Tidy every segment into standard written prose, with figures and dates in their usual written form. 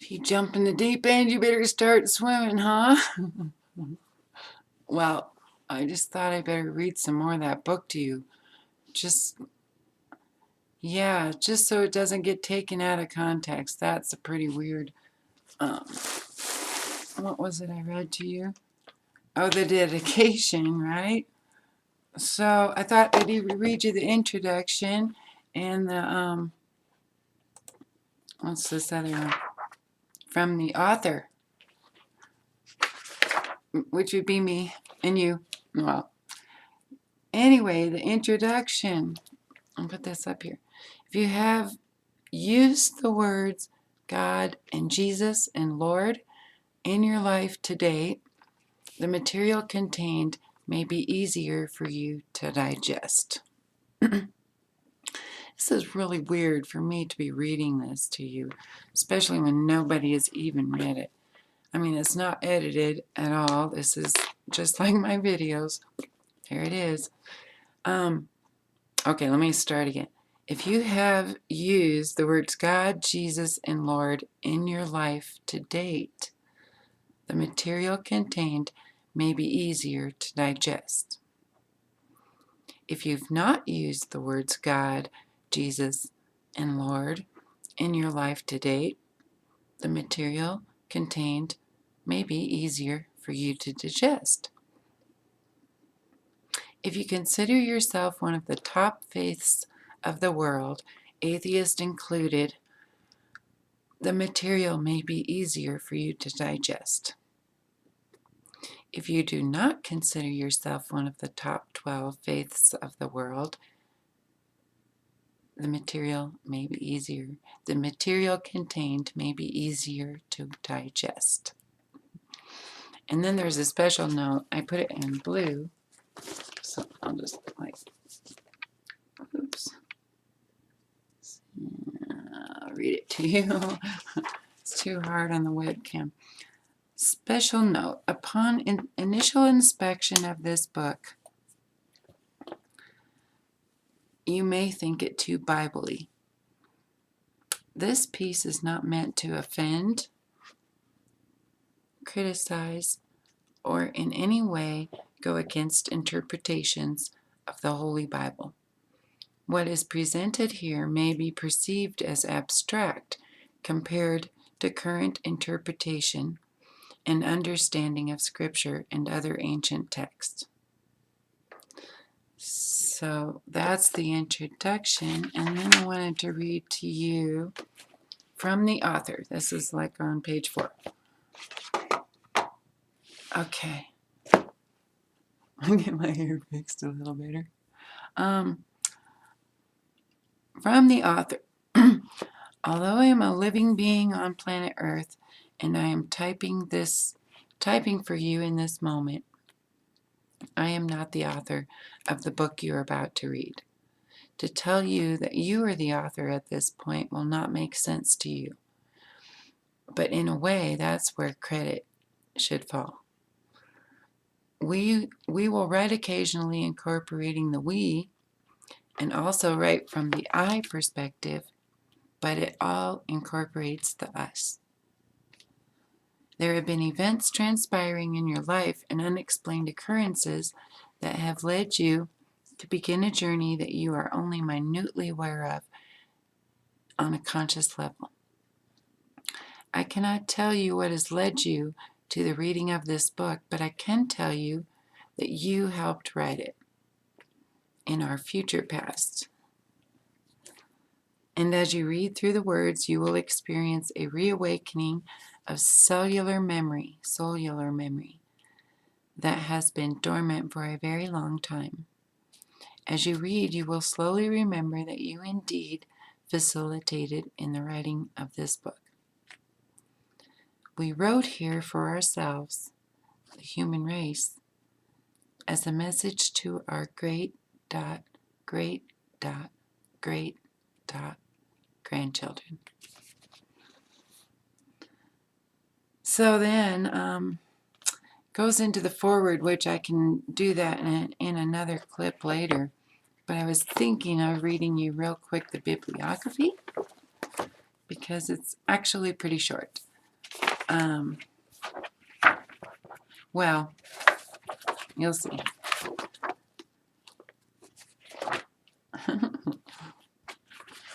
If you jump in the deep end, you better start swimming, huh? Well, I just thought I better read some more of that book to you. Just so it doesn't get taken out of context. That's a pretty weird. What was it I read to you? Oh, the dedication, right? So I thought I'd read you the introduction and the what's this other one? From the author, which would be me and you. Well, anyway, the introduction. I'll put this up here. If you have used the words God and Jesus and Lord in your life to date, the material contained may be easier for you to digest. This is really weird for me to be reading this to you, especially when nobody has even read it. I mean, it's not edited at all. This is just like my videos. Here it is. Okay, let me start again. If you have used the words God, Jesus, and Lord in your life to date, the material contained may be easier to digest. If you've not used the words God, Jesus, and Lord in your life to date, the material contained may be easier for you to digest. If you consider yourself one of the top faiths of the world, atheist included, the material may be easier for you to digest. If you do not consider yourself one of the top 12 faiths of the world, the material may be easier. The material contained may be easier to digest. And then there's a special note. I put it in blue, so I'll just oops. I'll read it to you. It's too hard on the webcam. Special note. Upon initial inspection of this book, you may think it too Bible-y. This piece is not meant to offend, criticize, or in any way go against interpretations of the Holy Bible. What is presented here may be perceived as abstract compared to current interpretation and understanding of Scripture and other ancient texts. So that's the introduction, and then I wanted to read to you from the author. This is like on page 4. Okay. I'll get my hair fixed a little better. From the author. Although I am a living being on planet Earth and I am typing for you in this moment, I am not the author of the book you are about to read. To tell you that you are the author at this point will not make sense to you. But in a way, that's where credit should fall. We will write occasionally incorporating the we and also write from the I perspective, but it all incorporates the us. There have been events transpiring in your life and unexplained occurrences that have led you to begin a journey that you are only minutely aware of on a conscious level. I cannot tell you what has led you to the reading of this book, but I can tell you that you helped write it in our future past. And as you read through the words, you will experience a reawakening of cellular memory that has been dormant for a very long time. As you read, you will slowly remember that you indeed facilitated in the writing of this book. We wrote here for ourselves, the human race, as a message to our great grandchildren. So then goes into the foreword, which I can do that in another clip later. But I was thinking of reading you real quick the bibliography because it's actually pretty short. Well, you'll see.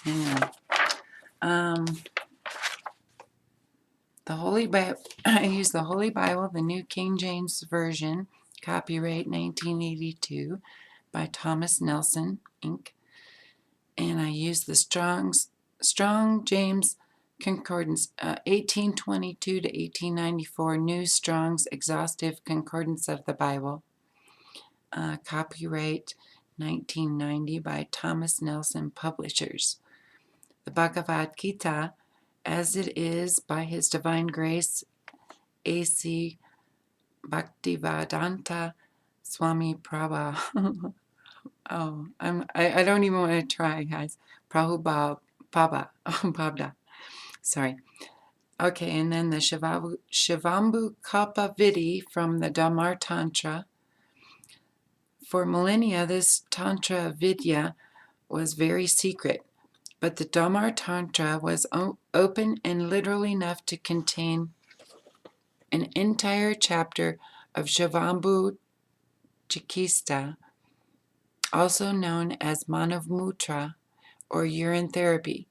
Yeah. The Holy Bible. I use the Holy Bible, the New King James Version, copyright 1982 by Thomas Nelson, Inc. And I use the Strong James Concordance, 1822 to 1894, New Strong's Exhaustive Concordance of the Bible, copyright 1990 by Thomas Nelson Publishers. The Bhagavad Gita, as it is by His Divine Grace, A.C. Bhaktivedanta Swami Prabha. Oh, I don't even want to try, guys. Prabhupada. Sorry. Okay, and then the Shivambu Kalpa Vidi from the Dhamma Tantra. For millennia, this Tantra Vidya was very secret, but the Dhamma Tantra was open and literal enough to contain an entire chapter of Shivambu Chikista, also known as Manav or urine therapy.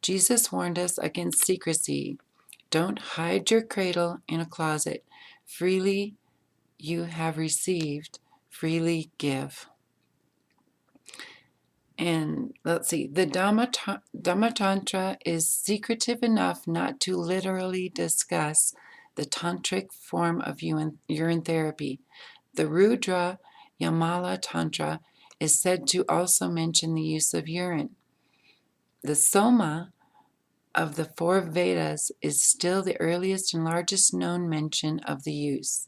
Jesus warned us against secrecy. Don't hide your cradle in a closet. Freely you have received, freely give. And let's see, the Dhamma Tantra is secretive enough not to literally discuss the tantric form of urine therapy. The Rudra Yamala Tantra is said to also mention the use of urine. The Soma of the four Vedas is still the earliest and largest known mention of the use.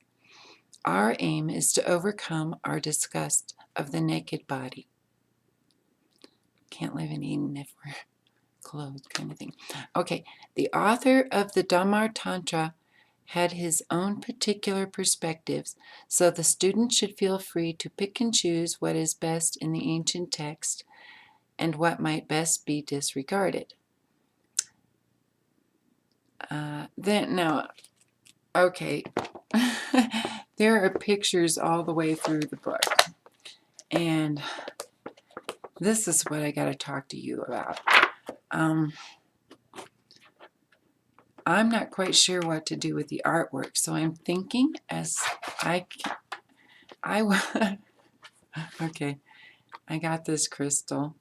Our aim is to overcome our disgust of the naked body. Can't live in Eden if we're clothed, kind of thing. Okay, the author of the Dhamma Tantra had his own particular perspectives, so the student should feel free to pick and choose what is best in the ancient text and what might best be disregarded. Okay, there are pictures all the way through the book, and this is what I got to talk to you about. I'm not quite sure what to do with the artwork, so I'm thinking as okay, I got this crystal.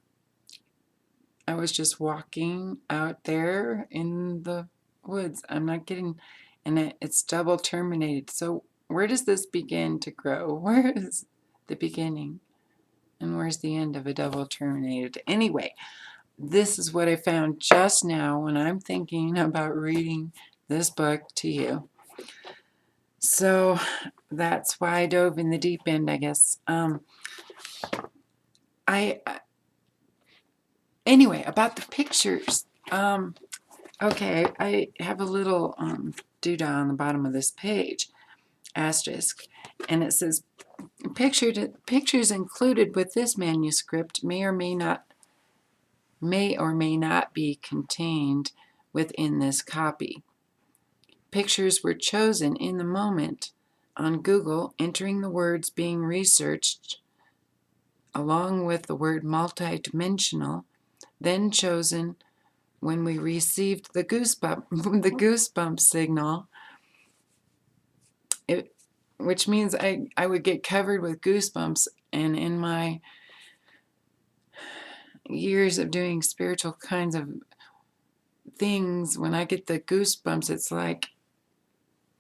I was just walking out there in the woods. I'm not getting, and it's double terminated. So where does this begin to grow? Where is the beginning? And where's the end of a double terminated? Anyway, this is what I found just now when I'm thinking about reading this book to you. So that's why I dove in the deep end, I guess. Anyway, about the pictures. Okay, I have a little doodah on the bottom of this page, asterisk, and it says, pictures included with this manuscript may or may not be contained within this copy. Pictures were chosen in the moment on Google, entering the words being researched along with the word multidimensional, then chosen when we received the goosebump signal, which means I would get covered with goosebumps. And in my years of doing spiritual kinds of things, when I get the goosebumps, it's like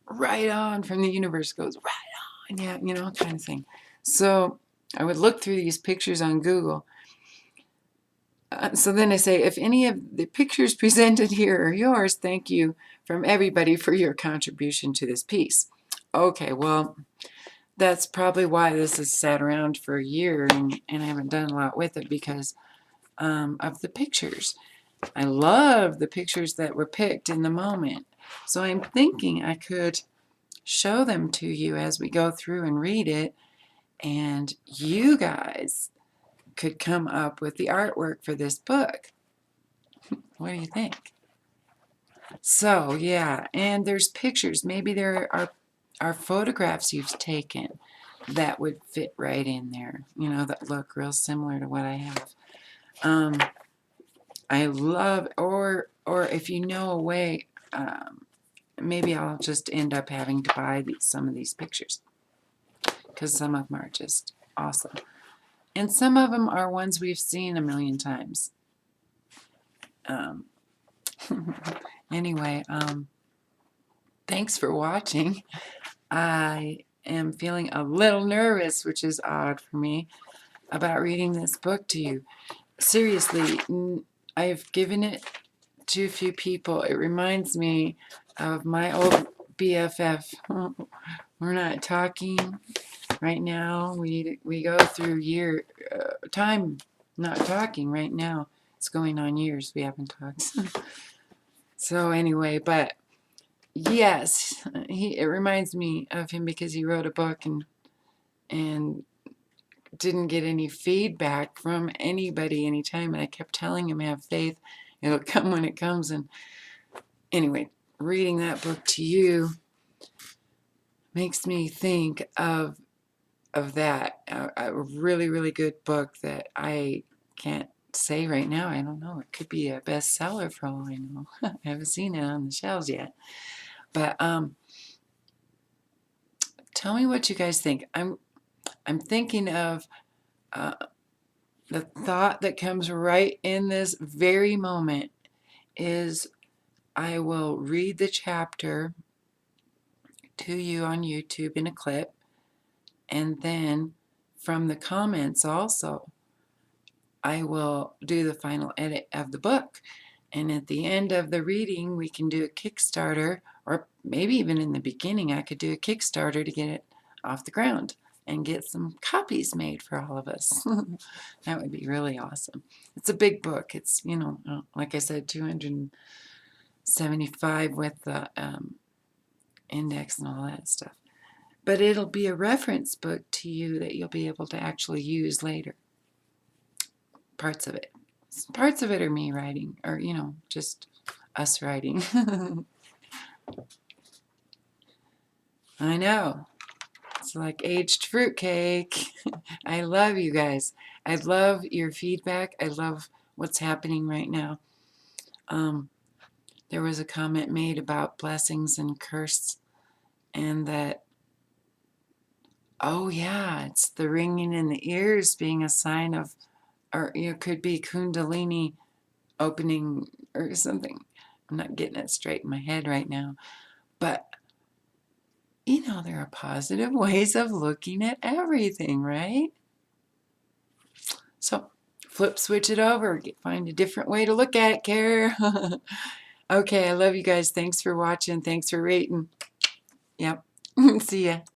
right on from the universe, goes right on, yeah, kind of thing. So I would look through these pictures on Google. So then I say, if any of the pictures presented here are yours, thank you from everybody for your contribution to this piece. Okay, well, that's probably why this has sat around for a year and I haven't done a lot with it, because of the pictures. I love the pictures that were picked in the moment. So I'm thinking I could show them to you as we go through and read it, and you guys could come up with the artwork for this book. What do you think? So yeah, and there's pictures. Maybe there are photographs you've taken that would fit right in there, you know, that look real similar to what I have. I love, or if you know a way, maybe I'll just end up having to buy some of these pictures because some of them are just awesome. And some of them are ones we've seen a million times. Anyway, thanks for watching. I am feeling a little nervous, which is odd for me, about reading this book to you. Seriously, I've given it to a few people. It reminds me of my old BFF. We're not talking right now. We go through time not talking right now. It's going on years we haven't talked. So anyway, but yes, it reminds me of him because he wrote a book and didn't get any feedback from anybody anytime, and I kept telling him, have faith, it'll come when it comes. And anyway, reading that book to you makes me think of that, a really, really good book that I can't say right now. I don't know. It could be a bestseller for all I know. I haven't seen it on the shelves yet. But tell me what you guys think. I'm thinking of the thought that comes right in this very moment is I will read the chapter to you on YouTube in a clip, and then from the comments also I will do the final edit of the book. And at the end of the reading, we can do a Kickstarter, or maybe even in the beginning, I could do a Kickstarter to get it off the ground and get some copies made for all of us. That would be really awesome. It's a big book. It's, you know, like I said, 275 with the index and all that stuff. But it'll be a reference book to you that you'll be able to actually use later. Parts of it. Parts of it are me writing, or, you know, just us writing. I know. It's like aged fruitcake. I love you guys. I love your feedback. I love what's happening right now. There was a comment made about blessings and curse, and that, oh yeah, it's the ringing in the ears being a sign of, or it could be Kundalini opening or something. I'm not getting it straight in my head right now. But, you know, there are positive ways of looking at everything, right? So, switch it over. Find a different way to look at it, Care. Okay, I love you guys. Thanks for watching. Thanks for rating. Yep. See ya.